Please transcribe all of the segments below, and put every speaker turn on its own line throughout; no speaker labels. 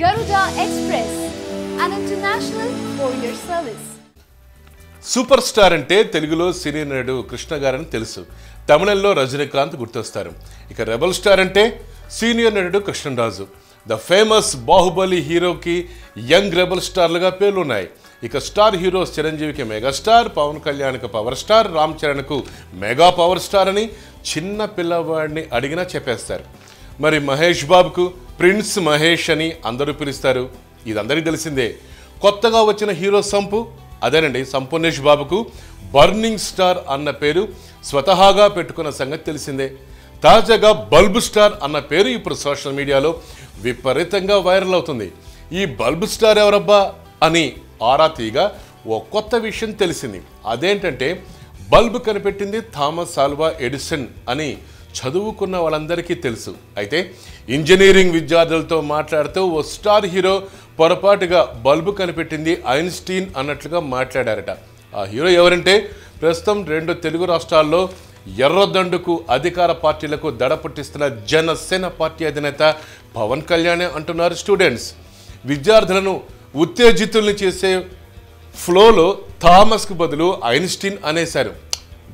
Garuda Express, an international courier service.
Super star అంటే తెలుగులో senior నటుడు కృష్ణ గారని తెలుసు. తమిళంలో రజనీకాంత్ గుర్తొస్తారు. ఇక రెబల్ స్టార్ అంటే సీనియర్ నటుడు కృష్ణరాజు. ద ఫేమస్ బాహుబలి హీరోకి యంగ్ రెబల్ స్టార్లుగా పేర్లున్నాయి. ఇక స్టార్ హీరోస్ చిరంజీవికి మెగాస్టార్, పవన్ కళ్యాణ్కి పవర్ స్టార్, రామ్ చరణ్కు మెగా పవర్ స్టార్ అని చిన్న పిల్లవాడిని అడిగినా చెప్పేస్తారు. మరి మహేష్ బాబుకు ప్రిన్స్ మహేష్ అని అందరూ పిలుస్తారు. ఇది అందరికీ తెలిసిందే. కొత్తగా వచ్చిన హీరో సంపు, అదేనండి సంపూర్ణేష్ బాబుకు బర్నింగ్ స్టార్ అన్న పేరు స్వతహాగా పెట్టుకున్న సంగతి తెలిసిందే. తాజాగా బల్బ్ స్టార్ అన్న పేరు ఇప్పుడు సోషల్ మీడియాలో విపరీతంగా వైరల్ అవుతుంది. ఈ బల్బ్ స్టార్ ఎవరబ్బా అని ఆరా తీగా ఓ కొత్త విషయం తెలిసింది. అదేంటంటే బల్బ్ కనిపెట్టింది థామస్ ఆల్వా ఎడిసన్ అని చదువుకున్న వాళ్ళందరికీ తెలుసు. అయితే ఇంజనీరింగ్ విద్యార్థులతో మాట్లాడుతూ ఓ స్టార్ హీరో పొరపాటుగా బల్బు కనిపెట్టింది ఐన్స్టీన్ అన్నట్లుగా మాట్లాడారట. ఆ హీరో ఎవరంటే ప్రస్తుతం 2 తెలుగు రాష్ట్రాల్లో ఎర్రదండుకు అధికార పార్టీలకు దడ పుట్టిస్తున్న జనసేన పార్టీ అధినేత పవన్ కళ్యాణ్ అంటున్నారు స్టూడెంట్స్. విద్యార్థులను ఉత్తేజితుల్ని చేసే ఫ్లోలో థామస్కు బదులు ఐన్స్టీన్ అనేశారు.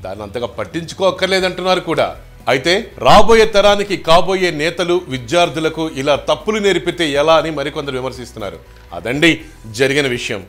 దాన్ని అంతగా పట్టించుకోక్కర్లేదంటున్నారు కూడా. అయితే రాబోయే తరానికి కాబోయే నేతలు విద్యార్థులకు ఇలా తప్పులు నేర్పితే ఎలా అని మరికొందరు విమర్శిస్తున్నారు. అదండి జరిగిన విషయం.